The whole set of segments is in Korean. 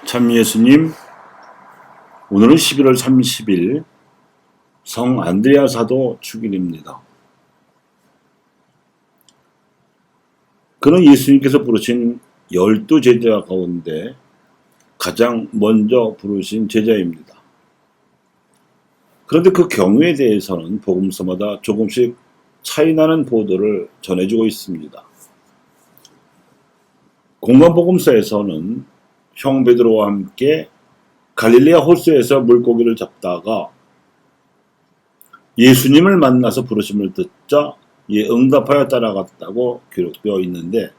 참 예수님, 오늘은 11월 30일 성 안드레아 사도 축일입니다. 그는 예수님께서 부르신 12제자 가운데 가장 먼저 부르신 제자입니다. 그런데 그 경우에 대해서는 복음서마다 조금씩 차이나는 보도를 전해주고 있습니다. 공관복음서에서는 형 베드로와 함께 갈릴레아 호수에서 물고기를 잡다가 예수님을 만나서 부르심을 듣자 이에 응답하여 따라갔다고 기록되어 있는데,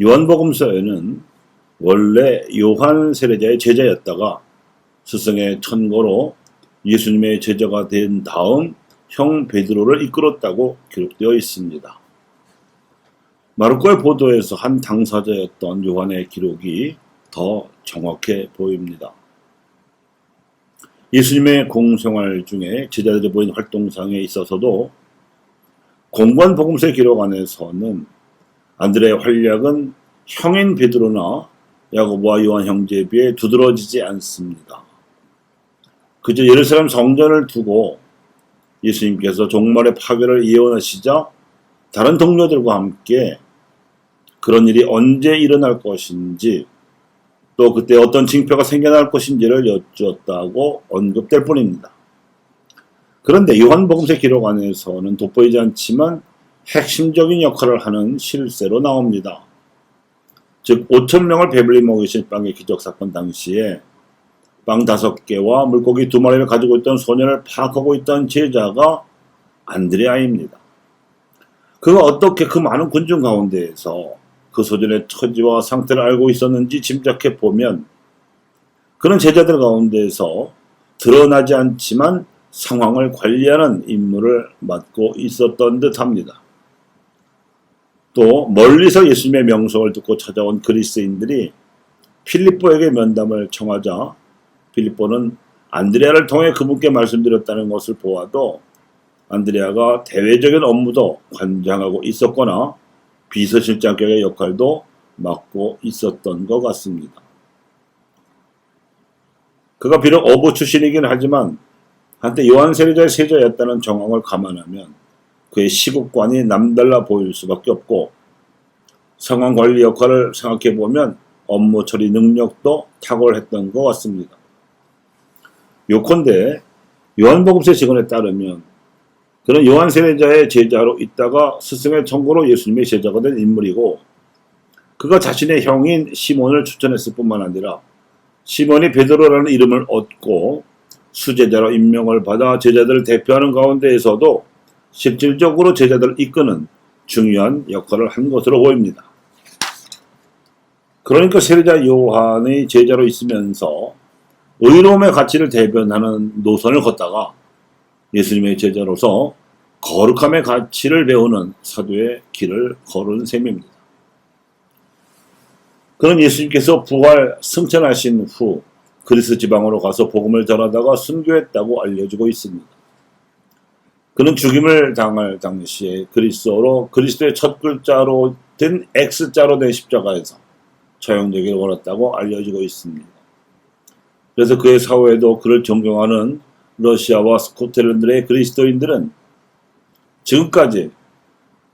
요한복음서에는 원래 요한 세례자의 제자였다가 스승의 천거로 예수님의 제자가 된 다음 형 베드로를 이끌었다고 기록되어 있습니다. 마르코의 보도에서 한 당사자였던 요한의 기록이 더 정확해 보입니다. 예수님의 공생활 중에 제자들이 보인 활동상에 있어서도 공관복음서의 기록 안에서는 안드레의 활약은 형인 베드로나 야고보와 요한 형제에 비해 두드러지지 않습니다. 그저 예루살렘 성전을 두고 예수님께서 종말의 파괴를 예언하시자 다른 동료들과 함께 그런 일이 언제 일어날 것인지, 또 그때 어떤 징표가 생겨날 것인지를 여쭈었다고 언급될 뿐입니다. 그런데 요한복음서 기록 안에서는 돋보이지 않지만 핵심적인 역할을 하는 실세로 나옵니다. 즉 5,000명을 배불리 먹이신 빵의 기적사건 당시에 빵 5개와 물고기 2마리를 가지고 있던 소년을 파악하고 있던 제자가 안드레아입니다. 그가 어떻게 그 많은 군중 가운데에서 그 소년의 처지와 상태를 알고 있었는지 짐작해 보면 그는 제자들 가운데서 드러나지 않지만 상황을 관리하는 임무를 맡고 있었던 듯합니다. 또 멀리서 예수님의 명성을 듣고 찾아온 그리스인들이 필립보에게 면담을 청하자 필립보는 안드레아를 통해 그분께 말씀드렸다는 것을 보아도 안드레아가 대외적인 업무도 관장하고 있었거나 비서실장격의 역할도 맡고 있었던 것 같습니다. 그가 비록 어부 출신이긴 하지만 한때 요한 세례자의 세자였다는 정황을 감안하면 그의 시국관이 남달라 보일 수밖에 없고, 상황관리 역할을 생각해보면 업무 처리 능력도 탁월했던 것 같습니다. 요컨대 요한복음서 증언에 따르면 그는 요한 세례자의 제자로 있다가 스승의 청고로 예수님의 제자가 된 인물이고, 그가 자신의 형인 시몬을 추천했을 뿐만 아니라 시몬이 베드로라는 이름을 얻고 수제자로 임명을 받아 제자들을 대표하는 가운데에서도 실질적으로 제자들을 이끄는 중요한 역할을 한 것으로 보입니다. 그러니까 세례자 요한의 제자로 있으면서 의로움의 가치를 대변하는 노선을 걷다가 예수님의 제자로서 거룩함의 가치를 배우는 사도의 길을 걸은 셈입니다. 그는 예수님께서 부활 승천하신 후 그리스 지방으로 가서 복음을 전하다가 순교했다고 알려지고 있습니다. 그는 죽임을 당할 당시에 그리스어로 그리스도의 첫 글자로 된 X자로 된 십자가에서 처형되기를 원했다고 알려지고 있습니다. 그래서 그의 사후에도 그를 존경하는 러시아와 스코틀랜드의 그리스도인들은 지금까지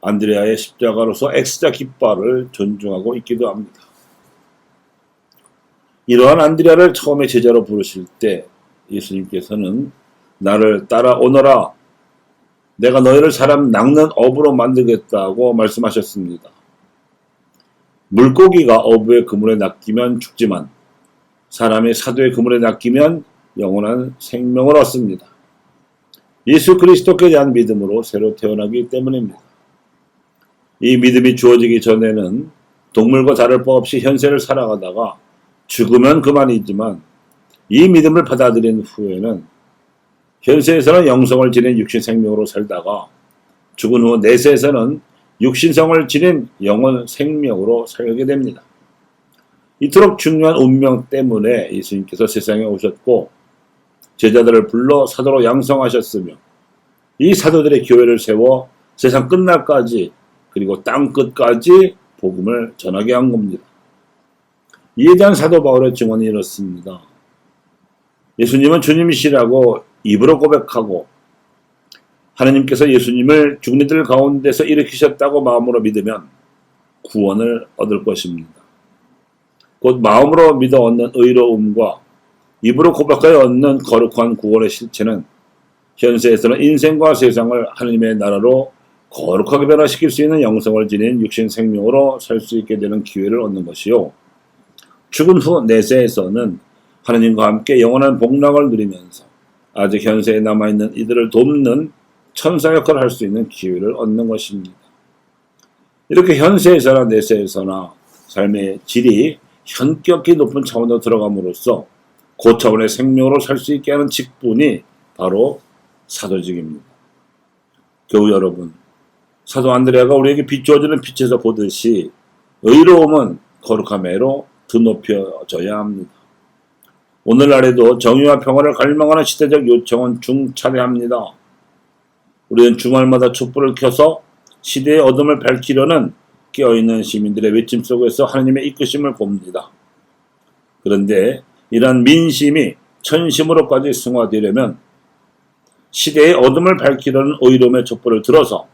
안드레아의 십자가로서 X자 깃발을 존중하고 있기도 합니다. 이러한 안드레아를 처음에 제자로 부르실 때 예수님께서는 나를 따라오너라, 내가 너희를 사람 낚는 어부로 만들겠다고 말씀하셨습니다. 물고기가 어부의 그물에 낚이면 죽지만 사람의 사도의 그물에 낚이면 영원한 생명을 얻습니다. 예수 그리스도께 대한 믿음으로 새로 태어나기 때문입니다. 이 믿음이 주어지기 전에는 동물과 다를 바 없이 현세를 살아가다가 죽으면 그만이지만, 이 믿음을 받아들인 후에는 현세에서는 영성을 지닌 육신 생명으로 살다가 죽은 후 내세에서는 육신성을 지닌 영원 생명으로 살게 됩니다. 이토록 중요한 운명 때문에 예수님께서 세상에 오셨고 제자들을 불러 사도로 양성하셨으며 이 사도들의 교회를 세워 세상 끝날까지 그리고 땅 끝까지 복음을 전하게 한 겁니다. 이에 대한 사도 바울의 증언이 이렇습니다. 예수님은 주님이시라고 입으로 고백하고 하나님께서 예수님을 죽은 이들 가운데서 일으키셨다고 마음으로 믿으면 구원을 얻을 것입니다. 곧 마음으로 믿어 얻는 의로움과 입으로 고백하여 얻는 거룩한 구원의 실체는 현세에서는 인생과 세상을 하나님의 나라로 거룩하게 변화시킬 수 있는 영성을 지닌 육신 생명으로 살 수 있게 되는 기회를 얻는 것이요, 죽은 후 내세에서는 하나님과 함께 영원한 복락을 누리면서 아직 현세에 남아있는 이들을 돕는 천사 역할을 할 수 있는 기회를 얻는 것입니다. 이렇게 현세에서나 내세에서나 삶의 질이 현격히 높은 차원으로 들어감으로써 고차원의 생명으로 살 수 있게 하는 직분이 바로 사도직입니다. 교우 여러분, 사도 안드레아가 우리에게 비추어지는 빛에서 보듯이 의로움은 거룩함으로 드높여져야 합니다. 오늘날에도 정의와 평화를 갈망하는 시대적 요청은 중차대합니다. 우리는 주말마다 촛불을 켜서 시대의 어둠을 밝히려는 깨어있는 시민들의 외침 속에서 하나님의 이끄심을 봅니다. 그런데 이러한 민심이 천심으로까지 승화되려면 시대의 어둠을 밝히려는 의로움의 촛불을 들어서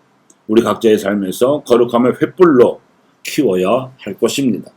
우리 각자의 삶에서 거룩함의 횃불로 키워야 할 것입니다.